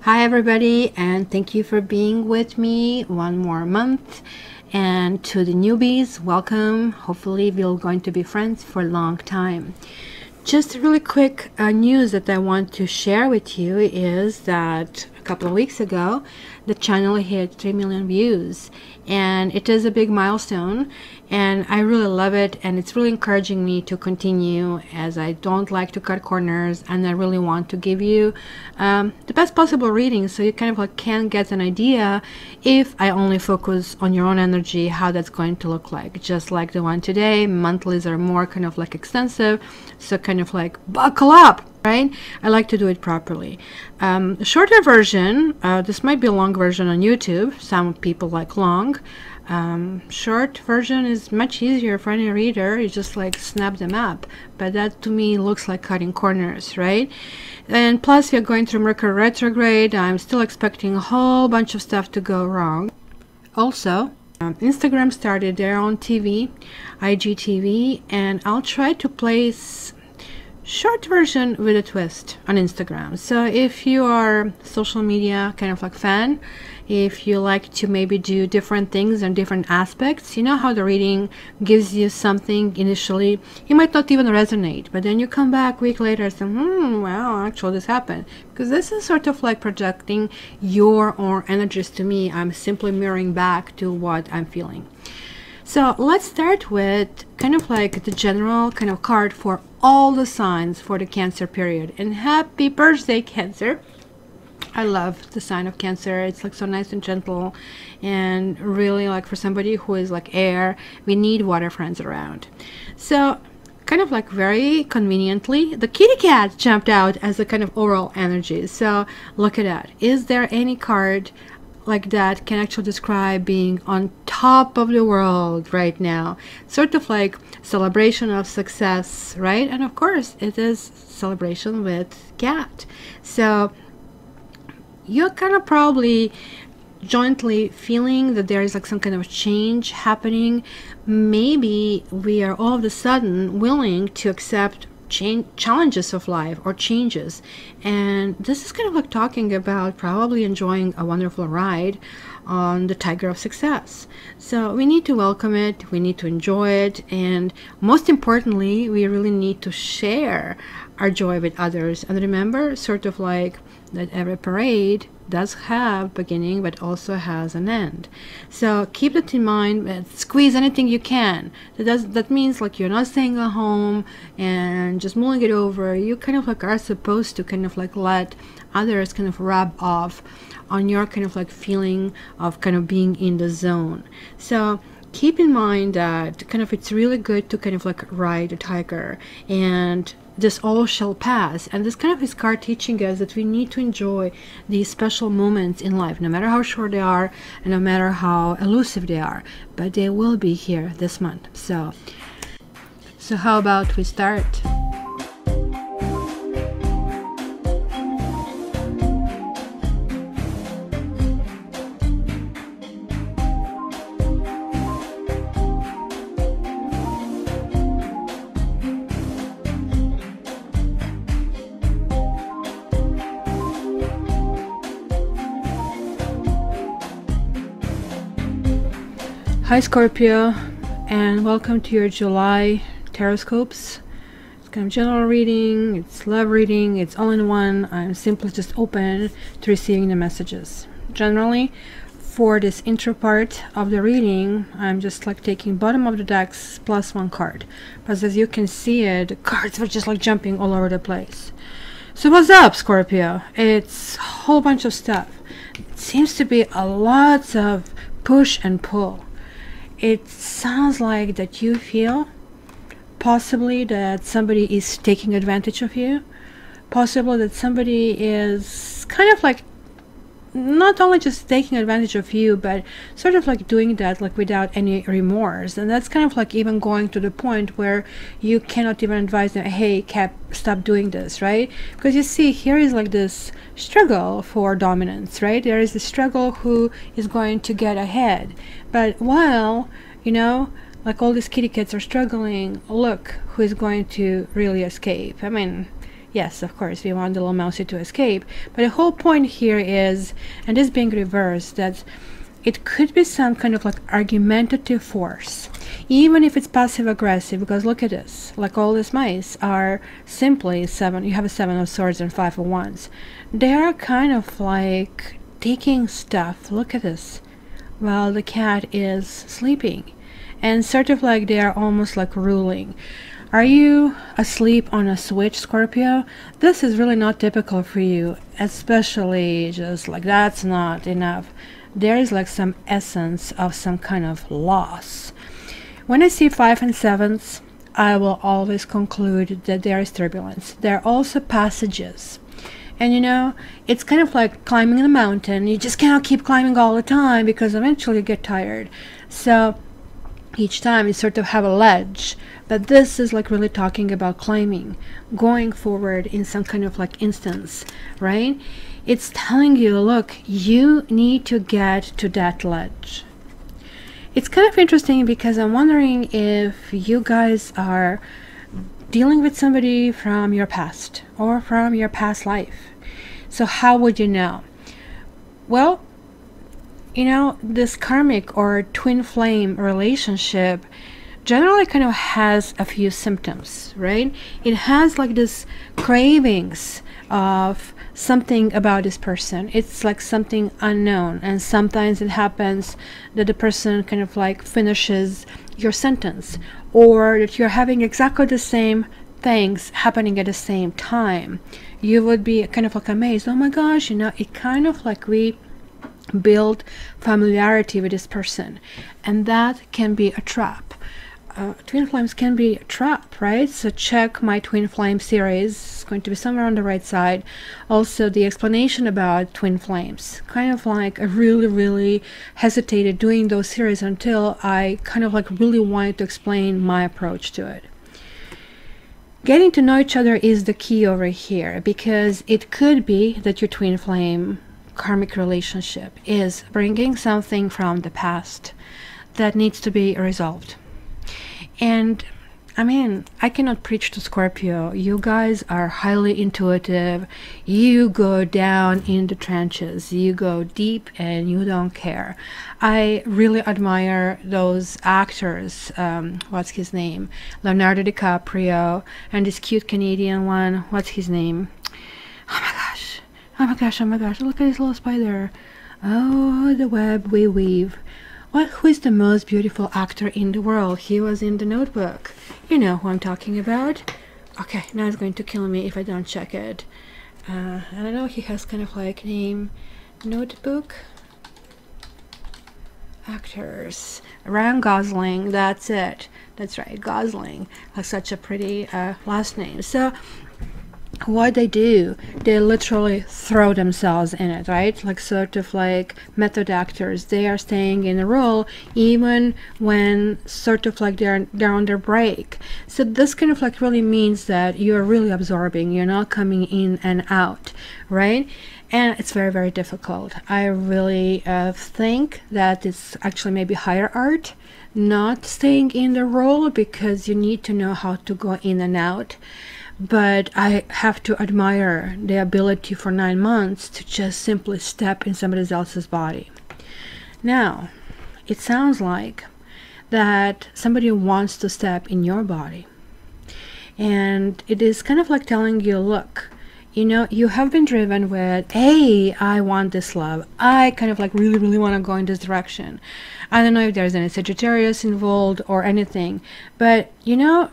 Hi everybody, and thank you for being with me one more month. And to the newbies, welcome. Hopefully we're going to be friends for a long time. Just really quick news that I want to share with you is that a couple of weeks ago the channel hit 3 million views, and it is a big milestone, and I really love it, and it's really encouraging me to continue, as I don't like to cut corners, and I really want to give you the best possible reading, so you kind of like can get an idea, if I only focus on your own energy, how that's going to look like. Just like the one today, monthlies are more kind of like extensive, so kind of like buckle up, right? I like to do it properly. Shorter version, this might be a long version on YouTube. Some people like long. Short version is much easier for any reader. You just like snap them up, but that to me looks like cutting corners, right? And plus we're going through Mercury retrograde. I'm still expecting a whole bunch of stuff to go wrong. Also, Instagram started their own TV, IGTV, and I'll try to place short version with a twist on Instagram. So if you are social media kind of like fan, if you like to maybe do different things and different aspects, you know how the reading gives you something initially, you might not even resonate, but then you come back a week later and say, wow, actually this happened. Because this is sort of like projecting your own energies to me. I'm simply mirroring back to what I'm feeling. So let's start with kind of like the general kind of card for all the signs for the Cancer period. And happy birthday, Cancer. I love the sign of Cancer. It's like so nice and gentle, and really like for somebody who is like air, we need water friends around. So kind of like very conveniently, the kitty cat jumped out as a kind of overall energy. So look at that. Is there any card like that can actually describe being on top of the world right now? Sort of like celebration of success, right? And of course it is celebration with cat. So you're kind of probably jointly feeling that there is like some kind of change happening. Maybe we are all of a sudden willing to accept challenges of life or changes, and this is kind of like talking about probably enjoying a wonderful ride on the tiger of success. So we need to welcome it, we need to enjoy it, and most importantly we really need to share our joy with others. And remember, sort of like that every parade does have beginning but also has an end. So keep that in mind. Squeeze anything you can. That means like you're not staying at home and just mulling it over. You kind of like are supposed to kind of like let others kind of rub off on your kind of like feeling of kind of being in the zone. So keep in mind that kind of it's really good to kind of like ride a tiger, and this all shall pass. And this kind of is card teaching us that we need to enjoy these special moments in life, no matter how short they are and no matter how elusive they are, but they will be here this month. So how about we start? Hi Scorpio, and welcome to your July Taroscopes. It's kind of general reading, it's love reading, it's all in one. I'm simply just open to receiving the messages. Generally, for this intro part of the reading, I'm just like taking bottom of the decks plus one card. Because as you can see it, the cards were just like jumping all over the place. So what's up, Scorpio? It's a whole bunch of stuff. It seems to be a lot of push and pull. It sounds like that you feel possibly that somebody is taking advantage of you, possible that somebody is kind of like not only just taking advantage of you, but sort of like doing that like without any remorse. And that's kind of like even going to the point where you cannot even advise them, hey Cap, stop doing this, right? Because you see, here is like this struggle for dominance, right? There is the struggle who is going to get ahead, but while, you know, like all these kitty cats are struggling, look who is going to really escape. I mean, yes, of course, we want the little mousey to escape, but the whole point here is, and this being reversed, that it could be some kind of like argumentative force, even if it's passive aggressive, because look at this, like all these mice are simply seven, you have a 7 of swords and 5 of wands. They are kind of like taking stuff, look at this, while the cat is sleeping, and sort of like they are almost like ruling. Are you asleep on a switch, Scorpio? This is really not typical for you, especially just like that's not enough. There is like some essence of some kind of loss. When I see 5 and 7s, I will always conclude that there is turbulence. There are also passages. And you know, it's kind of like climbing the mountain. You just cannot keep climbing all the time because eventually you get tired. So each time you sort of have a ledge, but this is like really talking about climbing, going forward in some kind of like instance, right? It's telling you, look, you need to get to that ledge. It's kind of interesting because I'm wondering if you guys are dealing with somebody from your past or from your past life. So how would you know? Well, you know, this karmic or twin flame relationship generally kind of has a few symptoms, right? It has like this cravings of something about this person. It's like something unknown, and sometimes it happens that the person kind of like finishes your sentence, or that you're having exactly the same things happening at the same time. You would be kind of like amazed, oh my gosh, you know, it kind of like we build familiarity with this person, and that can be a trap. Twin flames can be a trap, right? So check my twin flame series. It's going to be somewhere on the right side. Also the explanation about twin flames, kind of like I really hesitated doing those series until I kind of like really wanted to explain my approach to it. Getting to know each other is the key over here, because it could be that your twin flame karmic relationship is bringing something from the past that needs to be resolved. And I mean, I cannot preach to Scorpio. You guys are highly intuitive. You go down in the trenches. You go deep and you don't care. I really admire those actors. What's his name? Leonardo DiCaprio, and this cute Canadian one. What's his name? Oh my gosh. Oh my gosh, oh my gosh. Look at this little spider. Oh, the web we weave. Who is the most beautiful actor in the world? He was in The Notebook. You know who I'm talking about. Okay, now it's going to kill me if I don't check it. I don't know, he has kind of like name Notebook. Actors. Ryan Gosling, that's it. That's right, Gosling. Has such a pretty last name. So what they do, they literally throw themselves in it, right? Like sort of like method actors. They are staying in a role even when sort of like they're on their break. So this kind of like really means that you're really absorbing. You're not coming in and out, right? And it's very difficult. I really think that it's actually maybe higher art, not staying in the role, because you need to know how to go in and out. But I have to admire the ability for 9 months to just simply step in somebody else's body. Now, it sounds like that somebody wants to step in your body. And it is kind of like telling you, look, you know, you have been driven with, hey, I want this love. I kind of like really want to go in this direction. I don't know if there's any Sagittarius involved or anything, but you know,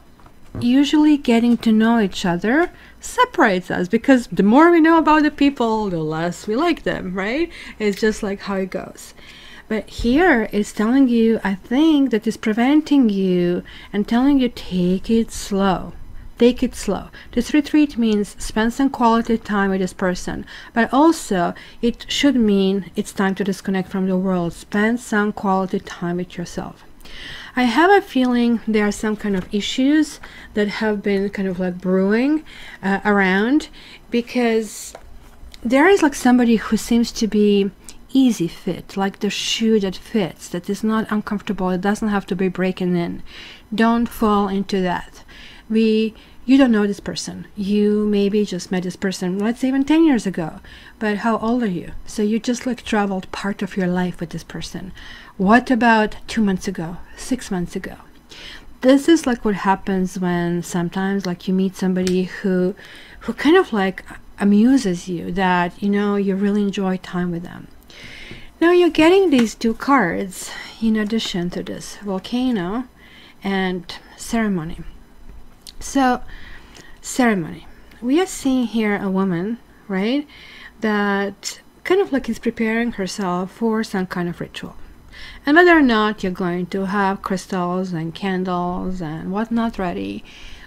usually getting to know each other separates us, because the more we know about the people, the less we like them, right? It's just like how it goes. But here it's telling you, I think, that is preventing you and telling you, take it slow. take it slow. This retreat means spend some quality time with this person, but also it should mean it's time to disconnect from the world. Spend some quality time with yourself. I have a feeling there are some kind of issues that have been kind of like brewing around, because there is like somebody who seems to be easy fit, like the shoe that fits, that is not uncomfortable, it doesn't have to be breaking in. Don't fall into that. You don't know this person. You maybe just met this person, let's say even 10 years ago, but how old are you? So you just like traveled part of your life with this person. What about 2 months ago, 6 months ago? This is like what happens when sometimes like you meet somebody who kind of like amuses you, that you know you really enjoy time with them. Now you're getting these two cards in addition to this volcano and ceremony. So ceremony, we are seeing here a woman, right, that kind of like is preparing herself for some kind of ritual. And whether or not you're going to have crystals and candles and whatnot ready,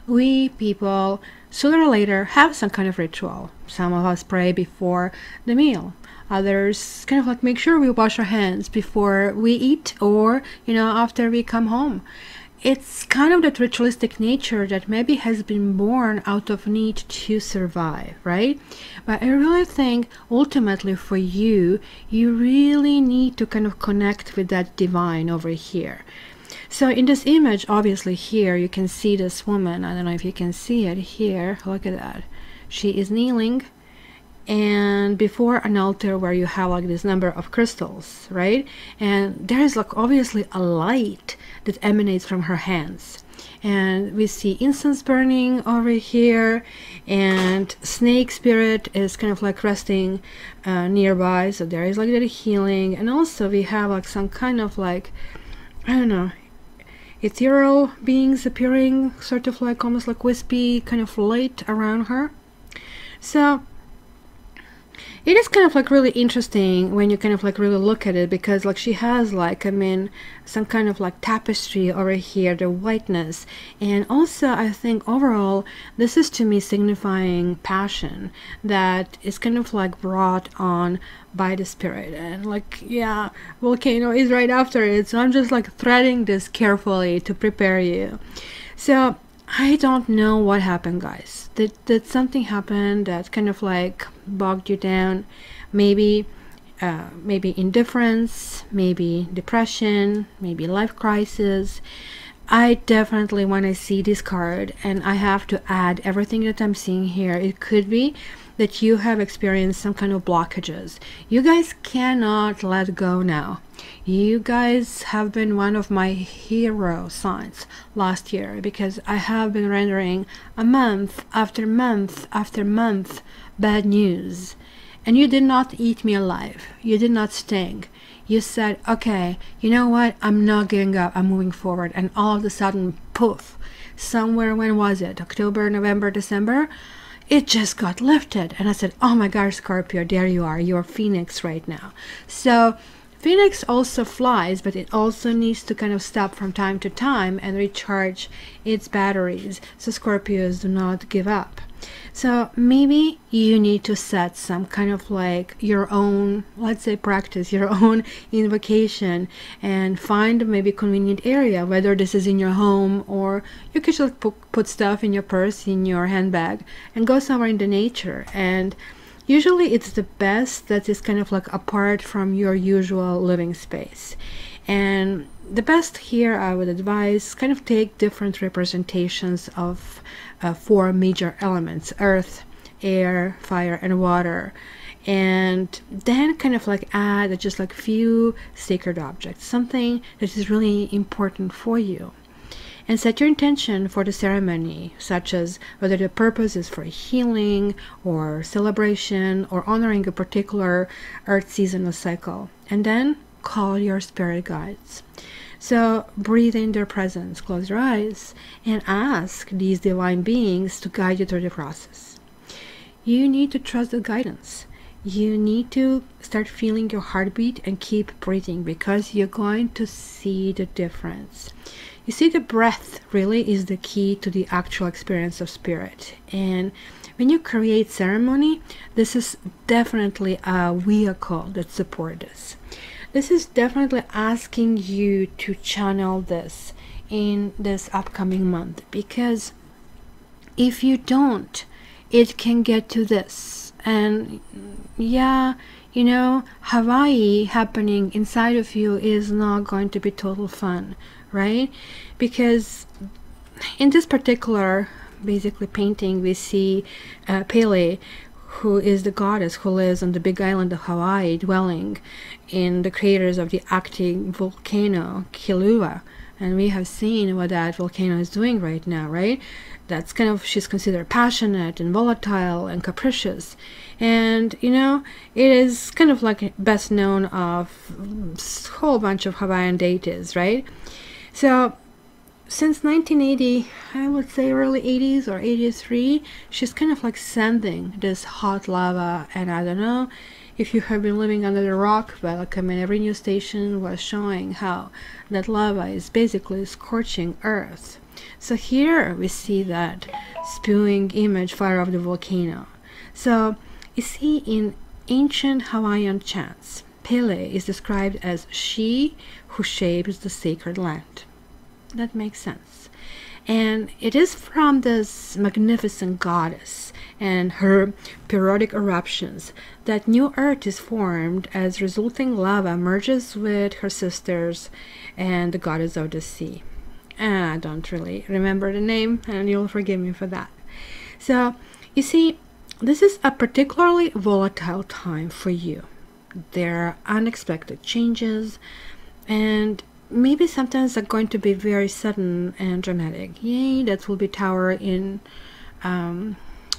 we people sooner or later have some kind of ritual. Some of us pray before the meal. Others kind of like make sure we wash our hands before we eat, or you know, after we come home. It's kind of that ritualistic nature that maybe has been born out of need to survive, right? But I really think ultimately for you, you really need to kind of connect with that divine over here. So in this image, obviously here you can see this woman. I don't know if you can see it here. Look at that. She is kneeling and before an altar where you have like this number of crystals, right? And there is like obviously a light that emanates from her hands, and we see incense burning over here, and snake spirit is kind of like resting nearby, so there is like that healing. And also we have like some kind of like, I don't know, ethereal beings appearing, sort of like almost like wispy kind of light around her. So it is kind of like really interesting when you kind of like really look at it, because like she has like, I mean, some kind of like tapestry over here, the whiteness. And also I think overall this is to me signifying passion that is kind of like brought on by the spirit. And like, yeah, volcano is right after it, so I'm just like threading this carefully to prepare you. So I don't know what happened, guys. Did something happen that kind of like bogged you down? Maybe indifference, maybe depression, maybe life crisis. I definitely, when I see this card and I have to add everything that I'm seeing here, it could be that you have experienced some kind of blockages. You guys cannot let go now. You guys have been one of my hero signs last year, because I have been rendering a month after month after month bad news, and you did not eat me alive. You did not sting. You said, okay, you know what, I'm not giving up, I'm moving forward. And all of a sudden, poof, somewhere, when was it, October, November, December, it just got lifted. And I said, oh my gosh, Scorpio, there you are, you're Phoenix right now. So Phoenix also flies, but it also needs to kind of stop from time to time and recharge its batteries. So Scorpios do not give up. So maybe you need to set some kind of like your own, let's say, practice, your own invocation, and find maybe a convenient area, whether this is in your home, or you could just put stuff in your purse, in your handbag, and go somewhere in the nature. And usually it's the best that is kind of like apart from your usual living space. And the best here, I would advise, kind of take different representations of 4 major elements: earth, air, fire, and water. And then kind of like add just like few sacred objects, something that is really important for you. And set your intention for the ceremony, such as whether the purpose is for healing or celebration or honoring a particular earth seasonal cycle. And then call your spirit guides. So breathe in their presence, close your eyes, and ask these divine beings to guide you through the process. You need to trust the guidance. You need to start feeling your heartbeat and keep breathing, because you're going to see the difference. You see, the breath really is the key to the actual experience of spirit. And when you create ceremony, this is definitely a vehicle that supports this. This is definitely asking you to channel this in this upcoming month, because if you don't, it can get to this. And yeah, you know, Hawaii happening inside of you is not going to be total fun, right? Because in this particular basically painting, we see Pele, who is the goddess who lives on the big island of Hawaii, dwelling in the craters of the active volcano Kilauea. And we have seen what that volcano is doing right now, right? That's kind of, she's considered passionate and volatile and capricious. And, you know, it is kind of like best known of a whole bunch of Hawaiian deities, right? So, since 1980, I would say early 80s or 83, she's kind of like sending this hot lava. And I don't know if you have been living under the rock, but like, I mean, every news station was showing how that lava is basically scorching earth. So here we see that spewing image fire of the volcano. So you see, in ancient Hawaiian chants, Pele is described as she who shapes the sacred land. That makes sense. And it is from this magnificent goddess and her periodic eruptions that new earth is formed, as resulting lava merges with her sisters and the goddess of the sea. I don't really remember the name, and you'll forgive me for that. So you see, this is a particularly volatile time for you. There are unexpected changes, and maybe sometimes are going to be very sudden and dramatic. Yay, that will be Tower in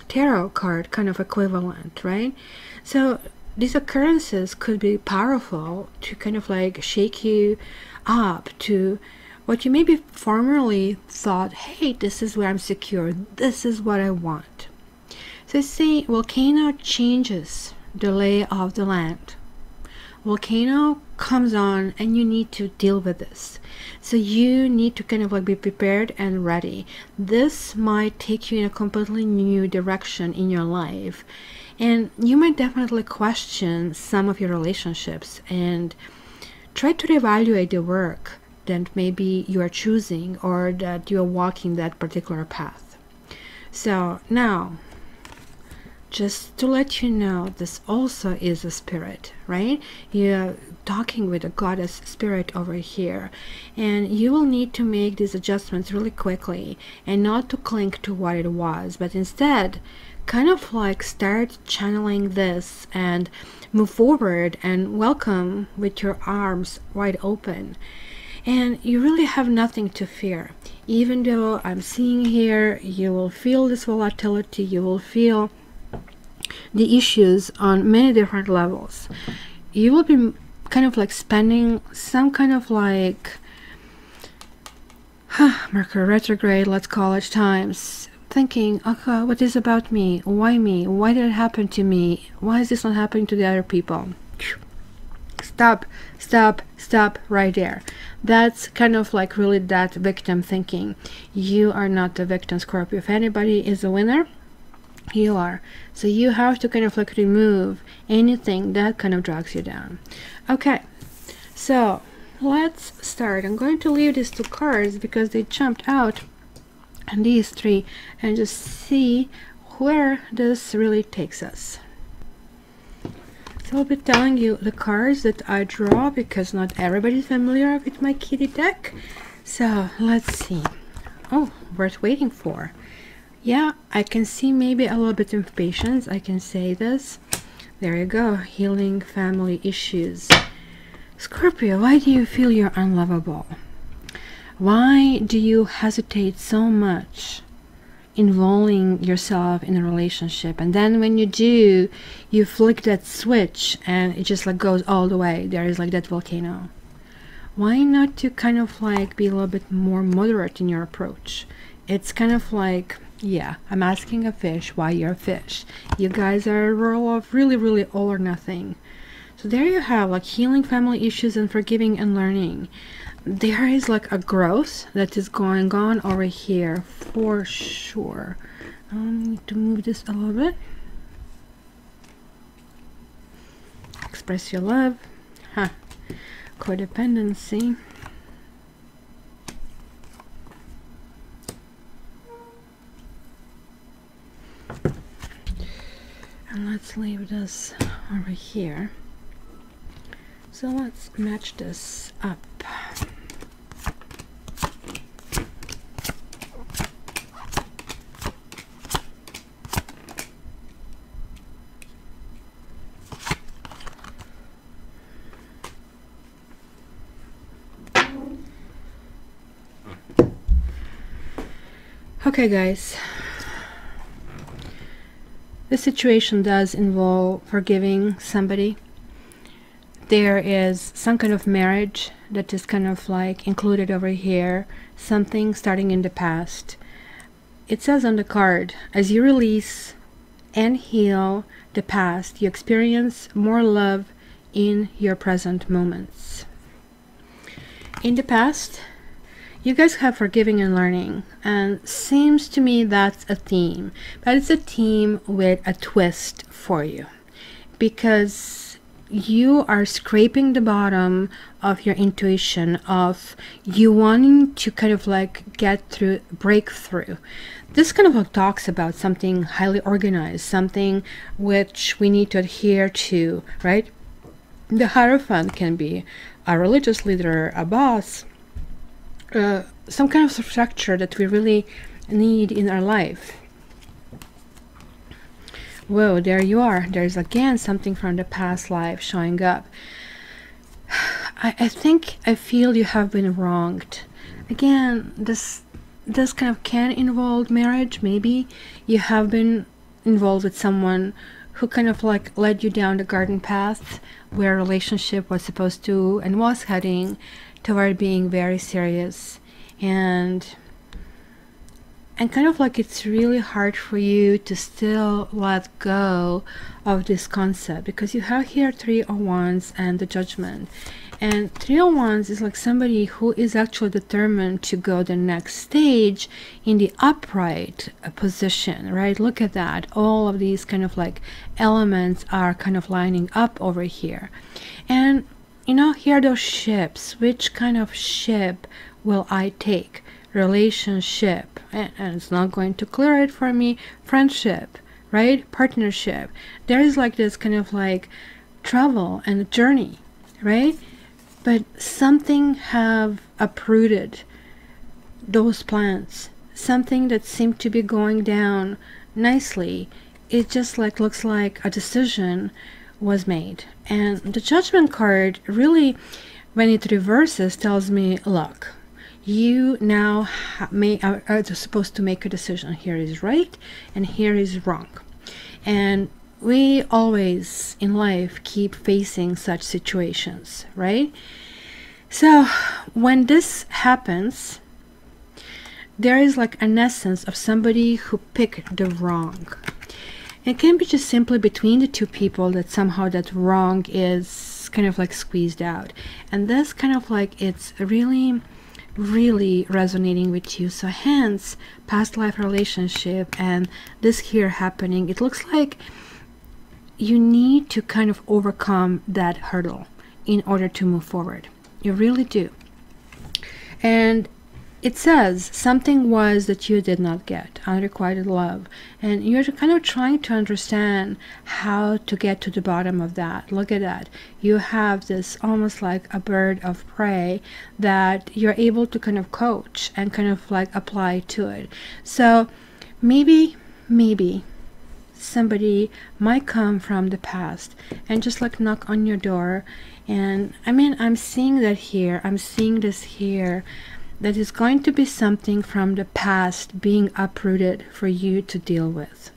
tarot card kind of equivalent, right? So these occurrences could be powerful to kind of like shake you up to what you maybe formerly thought, hey, this is where I'm secure, this is what I want. So see, volcano changes the lay of the land. Volcano comes on and you need to deal with this. So you need to kind of like be prepared and ready. This might take you in a completely new direction in your life. And you might definitely question some of your relationships and try to reevaluate the work that maybe you are choosing or that you are walking that particular path. So now, just to let you know, this also is a spirit, right? You're talking with a goddess spirit over here, and you will need to make these adjustments really quickly and not to cling to what it was, but instead kind of like start channeling this and move forward and welcome with your arms wide open. And you really have nothing to fear. Even though I'm seeing here, you will feel this volatility, you will feel the issues on many different levels. You will be kind of like spending some kind of like Mercury retrograde, let's call it, times thinking, okay, what is about me? Why me? Why did it happen to me? Why is this not happening to the other people? Stop right there. That's kind of like really that victim thinking. You are not the victim, Scorpio. If anybody is a winner, you are. So you have to kind of like remove anything that kind of drags you down. Okay, so let's start. I'm going to leave these two cards because they jumped out, and these three, and just see where this really takes us. So I'll be telling you the cards that I draw because not everybody's familiar with my kitty deck. So let's see. Oh, worth waiting for. Yeah, I can see maybe a little bit of impatience. I can say this. There you go. Healing family issues. Scorpio, why do you feel you're unlovable? Why do you hesitate so much involving yourself in a relationship? And then when you do, you flick that switch and it just like goes all the way. There is like that volcano. Why not to kind of like be a little bit more moderate in your approach? It's kind of like, yeah, I'm asking a fish why you're a fish. You guys are a role of really all or nothing. So there you have like healing family issues and forgiving and learning. There is like a growth that is going on over here for sure. I need to move this a little bit. Express your love. Codependency. And let's leave this over here. So let's match this up. Okay guys, this situation does involve forgiving somebody. There is some kind of marriage that is kind of like included over here, something starting in the past. It says on the card, as you release and heal the past, you experience more love in your present moments. In the past, you guys have forgiving and learning, and seems to me that's a theme, but it's a theme with a twist for you, because you are scraping the bottom of your intuition, of you wanting to kind of like get through, breakthrough. This kind of like talks about something highly organized, something which we need to adhere to, right? The Hierophant can be a religious leader, a boss, some kind of structure that we really need in our life. Whoa, there you are. There's again something from the past life showing up. I feel you have been wronged. Again, this kind of can involve marriage. Maybe you have been involved with someone who kind of like led you down the garden path where a relationship was supposed to and was heading toward being very serious, and kind of like it's really hard for you to still let go of this concept, because you have here Three of Wands and the Judgment, and Three of Wands is like somebody who is actually determined to go the next stage in the upright position, right? Look at that. All of these kind of like elements are kind of lining up over here. And you know, here are those ships. Which kind of ship will I take? Relationship. And it's not going to clear it for me. Friendship, right? Partnership. There is like this kind of like travel and a journey, right? But something have uprooted those plans. Something that seemed to be going down nicely. It just like looks like a decision was made. And the Judgment card really, when it reverses, tells me, look, you now are supposed to make a decision. Here is right and here is wrong. And we always in life keep facing such situations, right? So when this happens, there is like an essence of somebody who picked the wrong. It can be just simply between the two people that somehow that wrong is kind of like squeezed out. And this kind of like, it's really resonating with you. So hence, past life relationship and this here happening, it looks like you need to kind of overcome that hurdle in order to move forward. You really do. And it says something was that you did not get, unrequited love, and you're kind of trying to understand how to get to the bottom of that. Look at that. You have this almost like a bird of prey that you're able to kind of coach and kind of like apply to it. So maybe somebody might come from the past and just like knock on your door. And I mean, I'm seeing that here. I'm seeing this here. That is going to be something from the past being uprooted for you to deal with,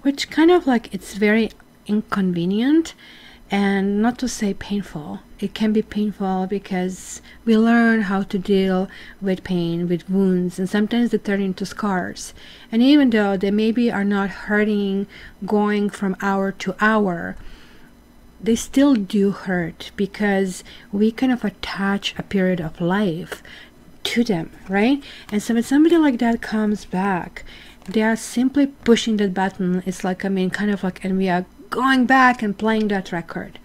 which kind of like, it's very inconvenient, and not to say painful. It can be painful because we learn how to deal with pain, with wounds, and sometimes they turn into scars. And even though they maybe are not hurting going from hour to hour, they still do hurt, because we kind of attach a period of life to them, right? And so when somebody like that comes back, they are simply pushing that button. It's like, I mean, kind of like, and we are going back and playing that record.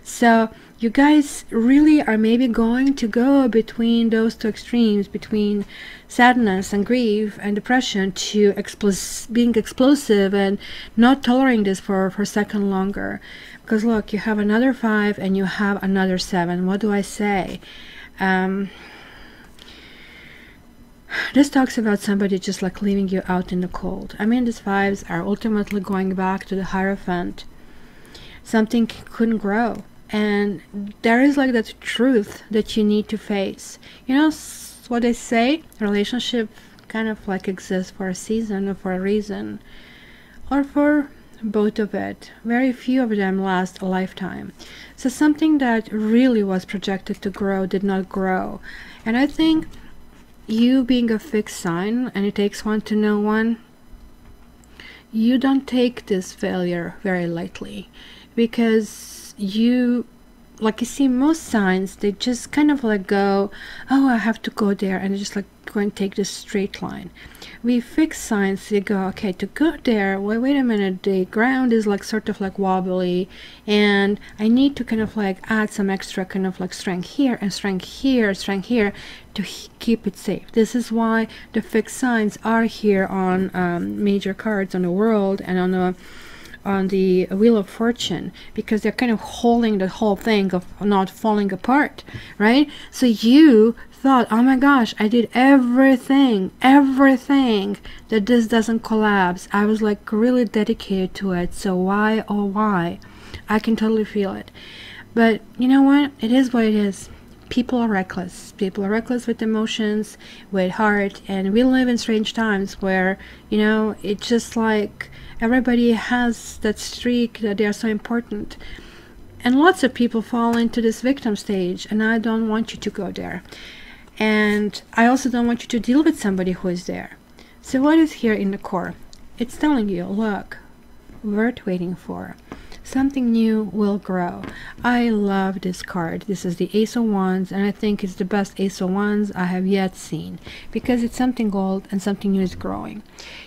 So you guys really are maybe going to go between those two extremes, between sadness and grief and depression, to being explosive and not tolerating this for a second longer. Because look, you have another 5 and you have another 7. What do I say? This talks about somebody just like leaving you out in the cold. I mean, these 5s are ultimately going back to the Hierophant. Something couldn't grow. And there is like that truth that you need to face. You know what they say? A relationship kind of like exists for a season or for a reason. Or for both of it. Very few of them last a lifetime. So something that really was projected to grow did not grow. And I think you being a fixed sign, and it takes one to know one, you don't take this failure very lightly, because you see most signs, they just kind of like go, oh, I have to go there, and they just like go and take this straight line. We fix signs, they go, okay, to go there, wait a minute, the ground is like sort of like wobbly, and I need to kind of like add some extra kind of like strength here and strength here to keep it safe. This is why the fixed signs are here on major cards on the world and on the Wheel of Fortune, because they're kind of holding the whole thing of not falling apart, right? So you thought, oh my gosh, I did everything that this doesn't collapse. I was like really dedicated to it, so why, oh why? I can totally feel it. But you know what, it is what it is. People are reckless. People are reckless with emotions, with heart, and we live in strange times where, you know, it's just like everybody has that streak that they are so important. And lots of people fall into this victim stage, and I don't want you to go there. And I also don't want you to deal with somebody who is there. So what is here in the core? It's telling you, look, worth waiting for. Something new will grow. I love this card. This is the Ace of Wands, and I think it's the best Ace of Wands I have yet seen, because it's something old and something new is growing.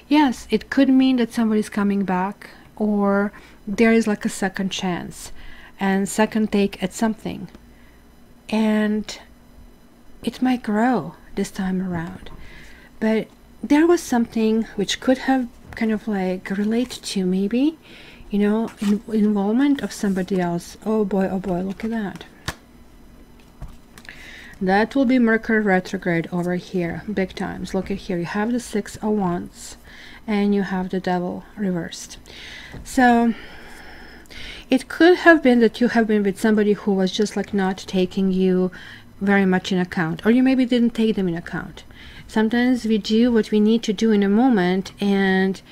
Yes, it could mean that somebody's coming back, or there is like a second chance and second take at something, and it might grow this time around. But there was something which could have kind of like related to maybe, you know, involvement of somebody else. Oh boy, look at that. That will be Mercury retrograde over here, big times. Look at here, you have the 6 of Wands and you have the Devil reversed. So it could have been that you have been with somebody who was just like not taking you very much in account, or you maybe didn't take them in account. Sometimes we do what we need to do in a moment, and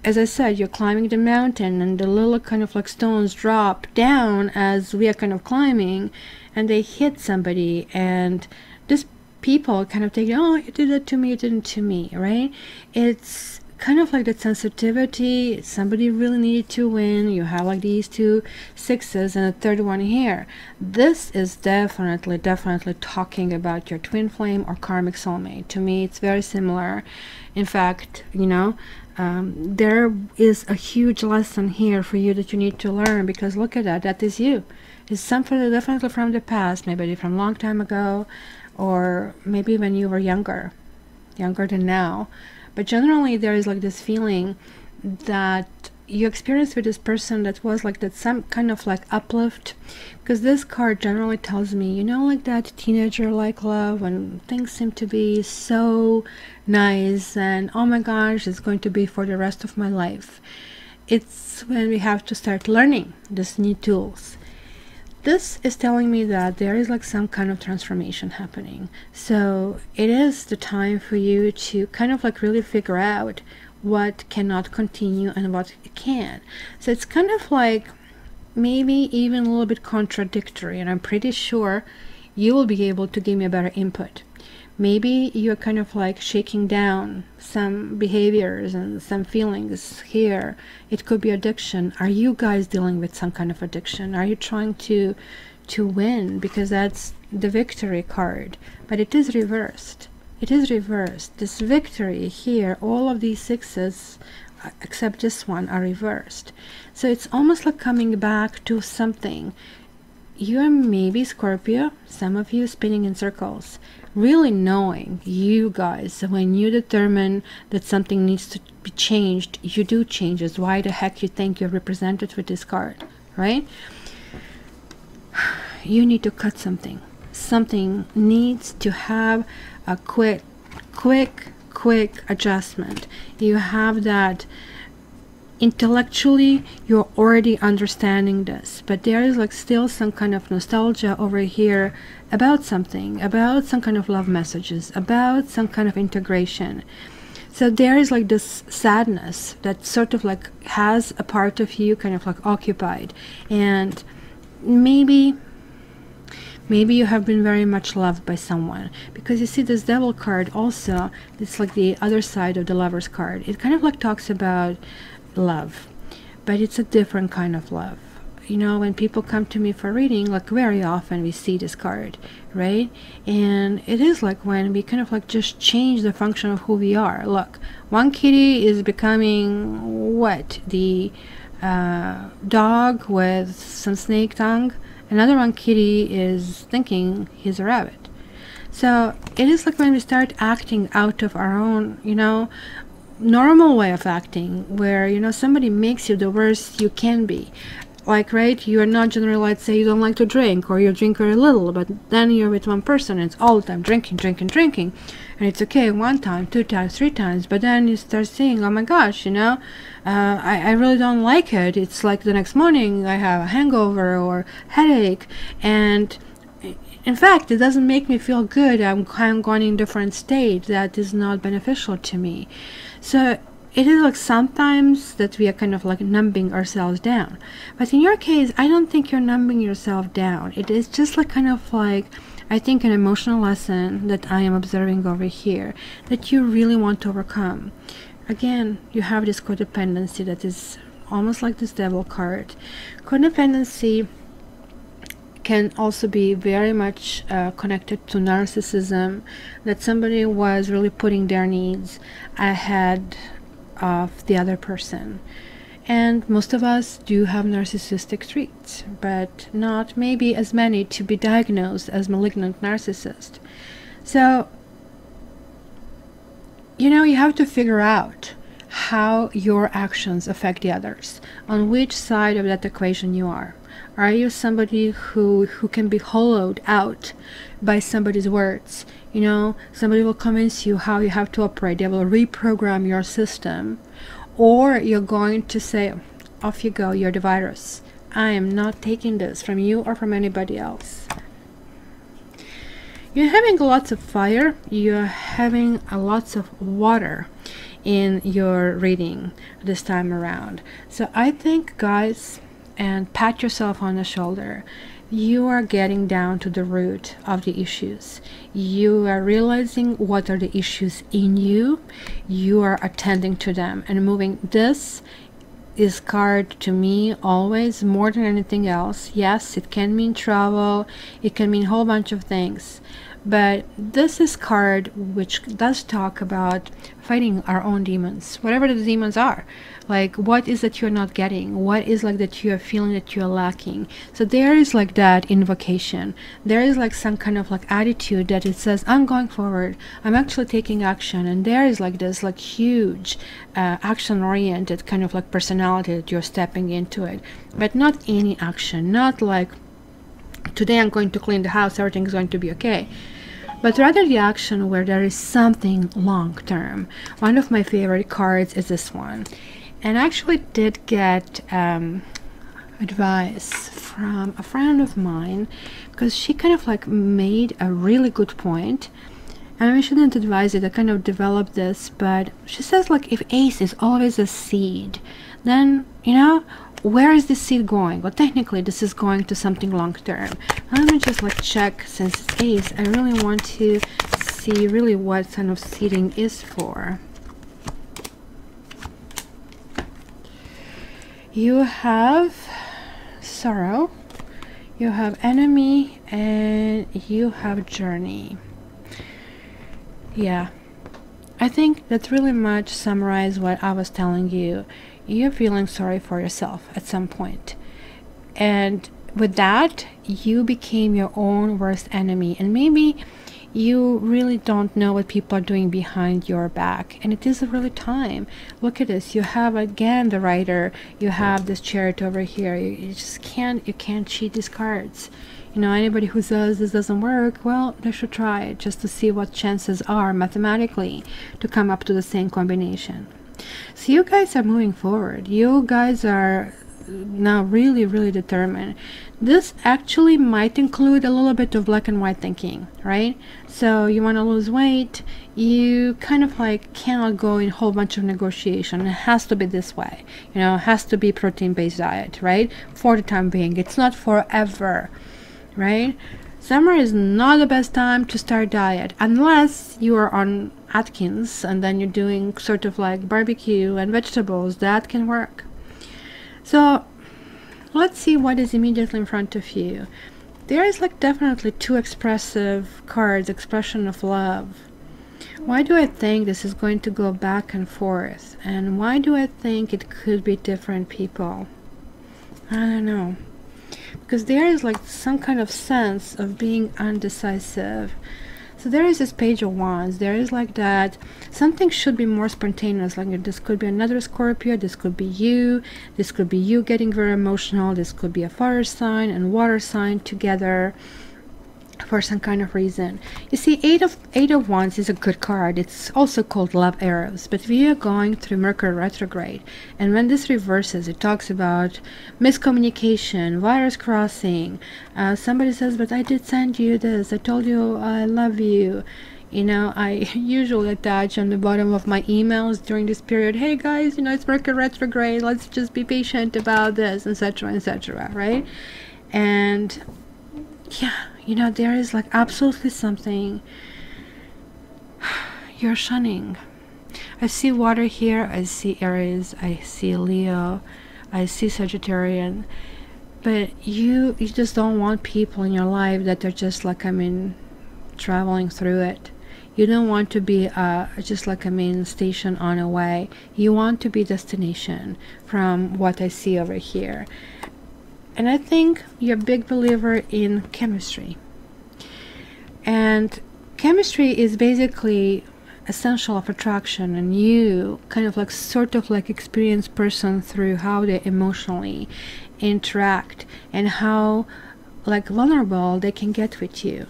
as I said, you're climbing the mountain and the little kind of like stones drop down as we are kind of climbing, and they hit somebody, and this people kind of take, oh, you did that to me, you didn't to me, right? It's kind of like that sensitivity. Somebody really needed to win. You have like these 2 6s and a third one here. This is definitely talking about your twin flame or karmic soulmate. To me, it's very similar. In fact, you know, there is a huge lesson here for you that you need to learn, because look at that, that is you. It's something definitely from the past, maybe from a long time ago, or maybe when you were younger than now. But generally there is like this feeling that you experienced with this person that was like that, some kind of like uplift, because this card generally tells me, you know, like that teenager like love when things seem to be so nice and oh my gosh, it's going to be for the rest of my life. It's when we have to start learning these new tools. This is telling me that there is like some kind of transformation happening. So it is the time for you to kind of like really figure out what cannot continue and what can. So it's kind of like maybe even a little bit contradictory, and I'm pretty sure you will be able to give me a better input, Maybe you're kind of like shaking down some behaviors and some feelings here. It could be addiction. Are you guys dealing with some kind of addiction? Are you trying to win? Because that's the victory card, but it is reversed. It is reversed. This victory here, all of these sixes except this one are reversed. So it's almost like coming back to something. You're maybe Scorpio, some of you spinning in circles, really knowing, you guys, when you determine that something needs to be changed, you do changes. Why the heck you think you're represented with this card, right? You need to cut something. Something needs to have a quick adjustment. You have that intellectually, you're already understanding this, but there is like still some kind of nostalgia over here about something, about some kind of love messages, about some kind of integration. So there is like this sadness that sort of like has a part of you kind of like occupied, and maybe you have been very much loved by someone, because you see this devil card also, it's like the other side of the Lover's card. It kind of like talks about love, but it's a different kind of love. You know, when people come to me for reading, like very often we see this card, right? And it is like when we kind of like just change the function of who we are. Look, one kitty is becoming what? The dog with some snake tongue. Another one kitty is thinking he's a rabbit. So it is like when we start acting out of our own, you know, normal way of acting, where, you know, somebody makes you the worst you can be. Like, right, you are not generally, let's say you don't like to drink, or you drink very little, but then you're with one person and it's all the time drinking, and it's okay 1 time, 2 times, 3 times, but then you start saying, oh my gosh, you know, I really don't like it. It's like the next morning I have a hangover or headache, and in fact it doesn't make me feel good. I'm going in a different state that is not beneficial to me. So it is like sometimes that we are kind of like numbing ourselves down. But in your case, I don't think you're numbing yourself down. It is just like kind of like, I think, an emotional lesson that I am observing over here that you really want to overcome. Again, you have this codependency that is almost like this devil card. Codependency can also be very much connected to narcissism, that somebody was really putting their needs ahead of the other person. And most of us do have narcissistic traits, but not maybe as many to be diagnosed as malignant narcissist. So, you know, you have to figure out how your actions affect the others, on which side of that equation you are. Are you somebody who can be hollowed out by somebody's words? You know, somebody will convince you how you have to operate. They will reprogram your system. Or you're going to say, off you go, you're the virus. I am not taking this from you or from anybody else. You're having lots of fire. You're having lots of water in your reading this time around. So I think, guys, and pat yourself on the shoulder, you are getting down to the root of the issues. You are realizing what are the issues in you. You are attending to them and moving. This is card to me always more than anything else. Yes, it can mean travel, it can mean a whole bunch of things, but this is card which does talk about fighting our own demons, whatever the demons are. Like, what is that you're not getting? What is like that you are feeling that you're lacking? So there is like that invocation. There is like some kind of like attitude that it says, I'm going forward. I'm actually taking action. And there is like this like huge action-oriented kind of like personality that you're stepping into it. But not any action. Not like, today I'm going to clean the house, everything is going to be okay. But rather the action where there is something long-term. One of my favorite cards is this one. And I actually did get advice from a friend of mine, because she kind of like made a really good point. And I shouldn't advise it, I kind of developed this, but she says like, if ace is always a seed, then, you know, where is this seed going? Well, technically this is going to something long term. Let me just like check, since it's ace, I really want to see really what kind of seeding is for. You have sorrow, you have enemy, and you have journey. Yeah, I think that really much summarizes what I was telling you. You're feeling sorry for yourself at some point. And with that, you became your own worst enemy. And maybe you really don't know what people are doing behind your back. And it is really time. Look at this. You have again the Rider. You have this Chariot over here. You just can't, you can't cheat these cards. You know, anybody who says this doesn't work, well, they should try it just to see what chances are mathematically to come up to the same combination. So you guys are moving forward. You guys are now really determined. This actually might include a little bit of black and white thinking, right? So you want to lose weight, you kind of like cannot go in a whole bunch of negotiation. It has to be this way, you know, it has to be protein-based diet, right? For the time being. It's not forever, right? Summer is not the best time to start diet unless you are on Atkins and then you're doing sort of like barbecue and vegetables. That can work. So let's see what is immediately in front of you. There is like definitely two expressive cards, expression of love. Why do I think this is going to go back and forth? And why do I think it could be different people? I don't know. Because there is like some kind of sense of being undecisive. So there is this Page of Wands. There is like that something should be more spontaneous. Like this could be another Scorpio, this could be you, this could be you getting very emotional, this could be a fire sign and water sign together for some kind of reason. You see, Eight of Wands is a good card. It's also called love arrows, but we are going through Mercury retrograde, and when this reverses, it talks about miscommunication, wires crossing. Somebody says, but I did send you this, I told you I love you. You know, I usually attach on the bottom of my emails during this period, hey guys, you know, it's Mercury retrograde, let's just be patient about this, etc., right? And yeah, you know, there is like absolutely something you're shunning. I see water here, I see Aries, I see Leo, I see Sagittarian, but you just don't want people in your life that are just like, I mean, traveling through it. You don't want to be just like, I mean, station on a way. You want to be destination from what I see over here. And I think you're a big believer in chemistry. And chemistry is basically essential of attraction, and you kind of like sort of like experience person through how they emotionally interact and how like vulnerable they can get with you.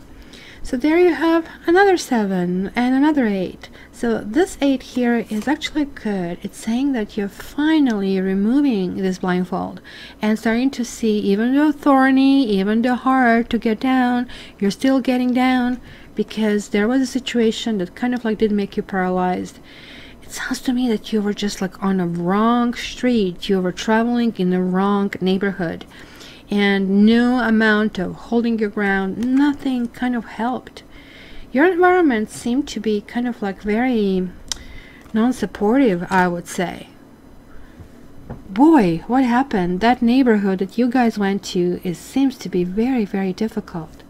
So there you have another 7 and another 8. So this 8 here is actually good. It's saying that you're finally removing this blindfold and starting to see, even though thorny, even though hard to get down, you're still getting down, because there was a situation that kind of like did make you paralyzed. It sounds to me that you were just like on a wrong street. You were traveling in the wrong neighborhood. And no amount of holding your ground, nothing kind of helped. Your environment seemed to be kind of like very non-supportive, I would say. Boy, what happened? That neighborhood that you guys went to seems to be very difficult.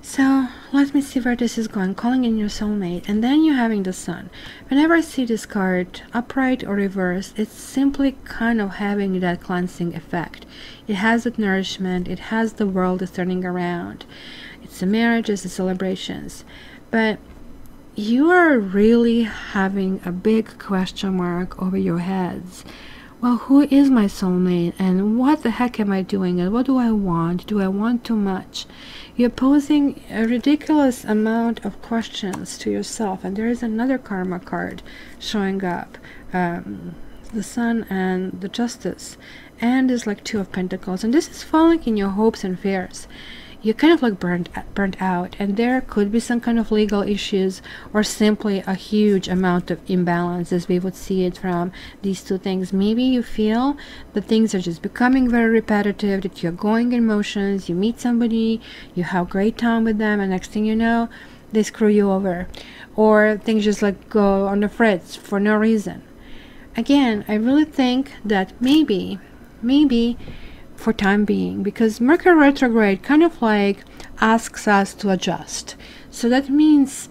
So let me see where this is going. Calling in your soulmate, and then you're having the Sun. Whenever I see this card, upright or reversed, it's simply kind of having that cleansing effect. It has that nourishment. It has the world is turning around. It's the marriages, the celebrations. But you are really having a big question mark over your heads. Well, who is my soulmate, and what the heck am I doing, and what do I want? Do I want too much? You're posing a ridiculous amount of questions to yourself, and there is another karma card showing up, the Sun and the Justice, and there's like 2 of Pentacles, and this is falling in your hopes and fears. You're kind of like burnt out, and there could be some kind of legal issues or simply a huge amount of imbalance, as we would see it from these 2 things. Maybe you feel that things are just becoming very repetitive, that you're going in motions, you meet somebody, you have great time with them, and next thing you know, they screw you over, or things just like go on the fritz for no reason. Again, I really think that maybe for time being, because Mercury retrograde kind of like asks us to adjust. So that means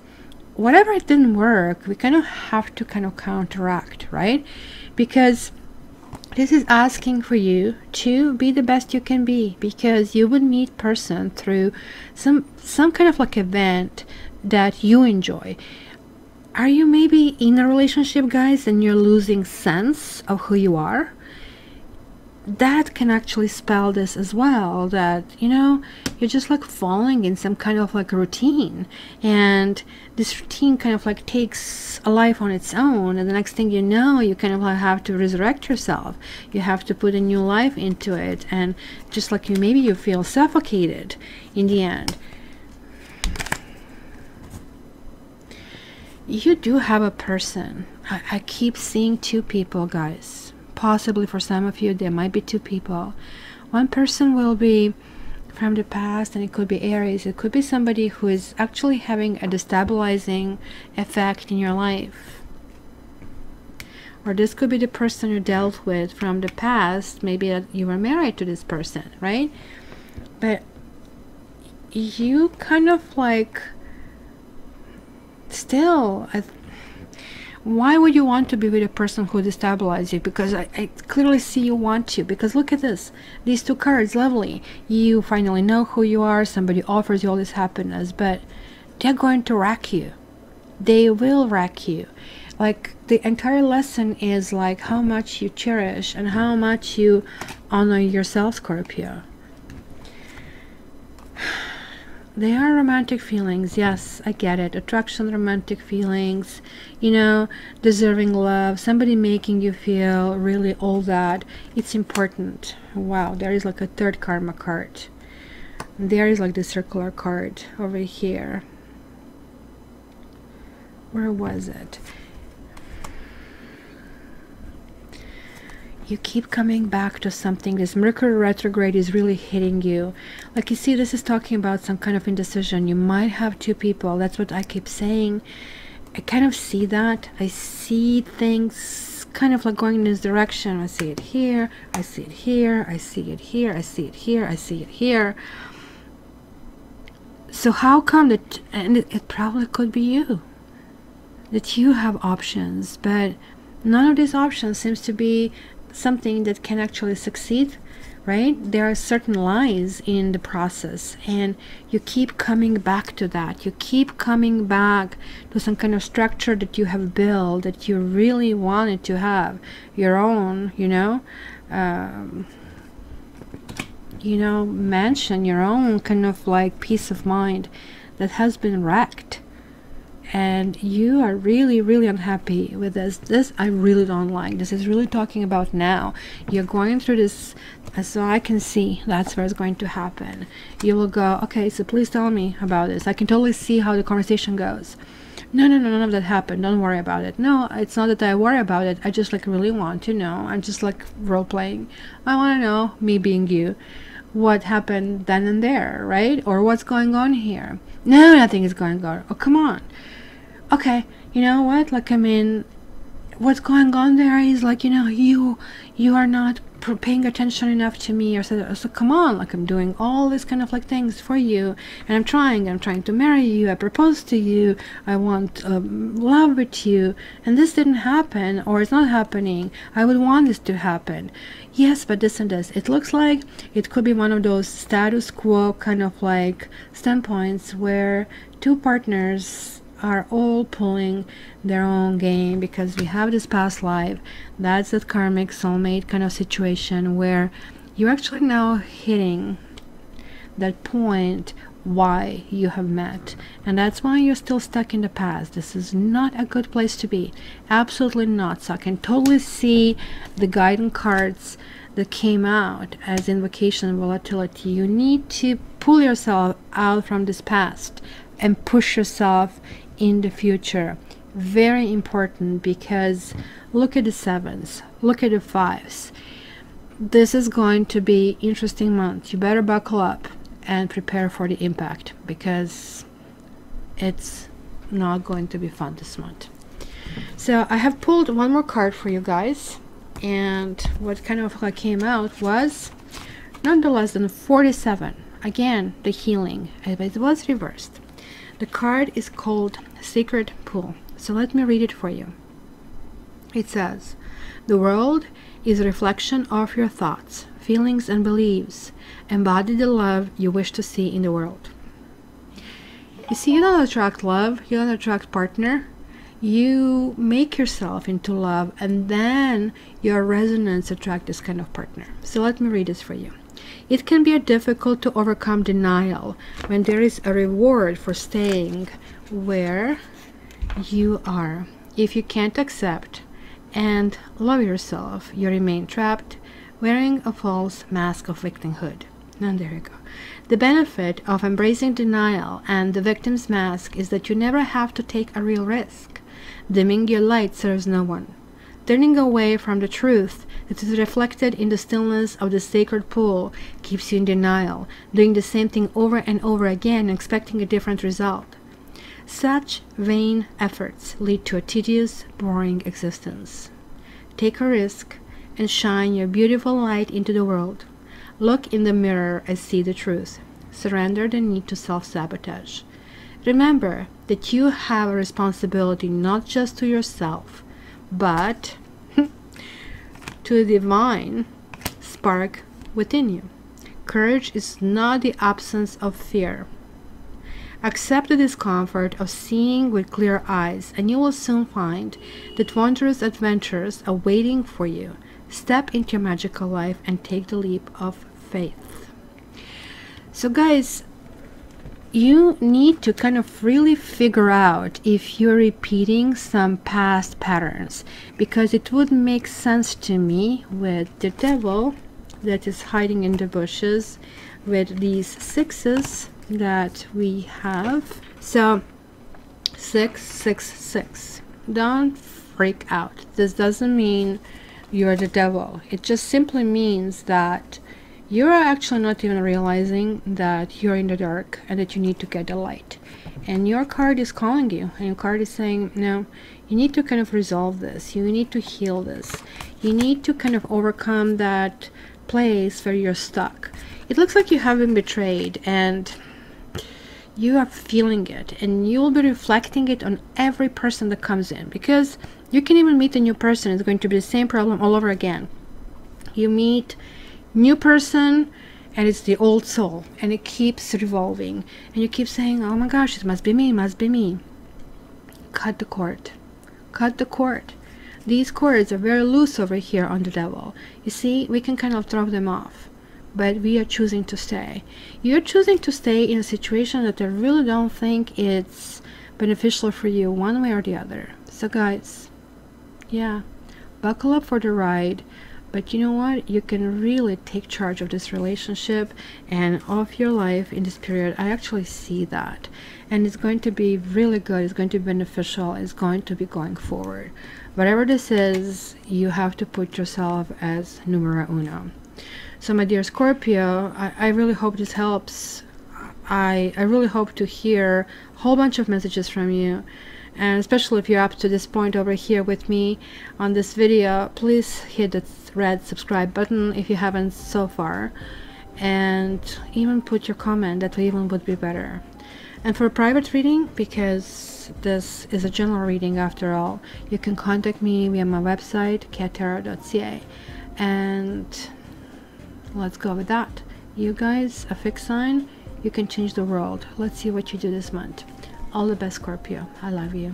whatever it didn't work, we kind of have to kind of counteract, right? Because this is asking for you to be the best you can be, because you would meet person through some kind of like event that you enjoy. Are you maybe in a relationship, guys, and you're losing sense of who you are? That can actually spell this as well, that, you know, you're just like falling in some kind of like routine, and this routine kind of like takes a life on its own, and the next thing you know, you kind of like have to resurrect yourself. You have to put a new life into it, and just like maybe you feel suffocated in the end. You do have a person. I keep seeing two people, guys. Possibly for some of you, there might be two people. One person will be from the past, and it could be Aries. It could be somebody who is actually having a destabilizing effect in your life. Or this could be the person you dealt with from the past. Maybe that you were married to this person, right? But you kind of like still, why would you want to be with a person who destabilizes you? Because I clearly see you want to. Because look at this. These two cards, lovely. You finally know who you are. Somebody offers you all this happiness. But they're going to wreck you. They will wreck you. Like, the entire lesson is like how much you cherish and how much you honor yourself, Scorpio. They are romantic feelings, yes, I get it. Attraction, romantic feelings, you know, deserving love, somebody making you feel really all that. It's important. Wow, there is like a third karma card. There is like the circular card over here. Where was it? You keep coming back to something. This Mercury retrograde is really hitting you. Like, you see, this is talking about some kind of indecision. You might have two people. That's what I keep saying. I kind of see that. I see things kind of like going in this direction. I see it here. I see it here. I see it here. I see it here. I see it here. So how come that, and it probably could be you, that you have options, but none of these options seems to be something that can actually succeed, right? There are certain lies in the process, and you keep coming back to that. You keep coming back to some kind of structure that you have built, that you really wanted to have your own, you know, mansion, your own kind of like peace of mind that has been wrecked. And you are really, really unhappy with this. This I really don't like. This is really talking about now. You're going through this, so I can see that's where it's going to happen. You will go, okay, so please tell me about this. I can totally see how the conversation goes. No, none of that happened. Don't worry about it. No, it's not that I worry about it. I just like really want to know. I'm just like role playing. I want to know, me being you, what happened then and there, right? Or what's going on here. No, nothing is going on. Oh, come on. Okay, you know what, like, I mean, what's going on there is like, you know, you are not paying attention enough to me, or so come on, like, I'm doing all this kind of like things for you, and I'm trying to marry you, I propose to you, I want love with you, and this didn't happen, or it's not happening. I would want this to happen. Yes, but this and this. It looks like it could be one of those status quo kind of like standpoints where two partners are all pulling their own game, because we have this past life. That's that karmic soulmate kind of situation where you're actually now hitting that point why you have met, and that's why you're still stuck in the past. This is not a good place to be, absolutely not. So I can totally see the guidance cards that came out as invocation and volatility. You need to pull yourself out from this past and push yourself in the future. Very important, because look at the sevens, look at the fives. This is going to be interesting month. You better buckle up and prepare for the impact, because it's not going to be fun this month. So I have pulled one more card for you guys, and what kind of came out was none less than 47. Again, the healing, but it was reversed. The card is called Sacred Pool. So let me read it for you. It says, the world is a reflection of your thoughts, feelings, and beliefs. Embody the love you wish to see in the world. You see, you don't attract love, you don't attract partner. You make yourself into love, and then your resonance attract this kind of partner. So let me read this for you. It can be difficult to overcome denial when there is a reward for staying where you are. If you can't accept and love yourself, you remain trapped, wearing a false mask of victimhood. And there you go. The benefit of embracing denial and the victim's mask is that you never have to take a real risk. Dimming your light serves no one. Turning away from the truth that is reflected in the stillness of the sacred pool keeps you in denial, doing the same thing over and over again, expecting a different result. Such vain efforts lead to a tedious, boring existence. Take a risk and shine your beautiful light into the world. Look in the mirror and see the truth. Surrender the need to self-sabotage. Remember that you have a responsibility not just to yourself, but to the divine spark within you. Courage is not the absence of fear. Accept the discomfort of seeing with clear eyes, and you will soon find that wondrous adventures are waiting for you. Step into your magical life and take the leap of faith. So guys, you need to kind of really figure out if you're repeating some past patterns, because it would make sense to me with the devil that is hiding in the bushes with these sixes that we have. So 666. Don't freak out. This doesn't mean you're the devil. It just simply means that you're actually not even realizing that you're in the dark and that you need to get the light. And your card is calling you, and your card is saying, no, you need to kind of resolve this. You need to heal this. You need to kind of overcome that place where you're stuck. It looks like you have been betrayed, and you are feeling it, and you will be reflecting it on every person that comes in, because you can even meet a new person. It's going to be the same problem all over again. You meet new person and it's the old soul, and it keeps revolving, and you keep saying, oh my gosh, it must be me, it must be me. Cut the cord. Cut the cord. These cords are very loose over here on the devil. You see, we can kind of throw them off, but we are choosing to stay. You're choosing to stay in a situation that I really don't think it's beneficial for you one way or the other. So guys, yeah, buckle up for the ride. But you know what? You can really take charge of this relationship and of your life in this period. I actually see that. And it's going to be really good. It's going to be beneficial. It's going to be going forward. Whatever this is, you have to put yourself as numero uno. So my dear Scorpio, I really hope this helps. I really hope to hear a whole bunch of messages from you. And especially if you're up to this point over here with me on this video, please hit the red subscribe button if you haven't so far, and even put your comment. That even would be better. And for a private reading, because this is a general reading after all, you can contact me via my website cattarot.ca, and let's go with that. You guys, a fixed sign, you can change the world. Let's see what you do this month. All the best, Scorpio. I love you.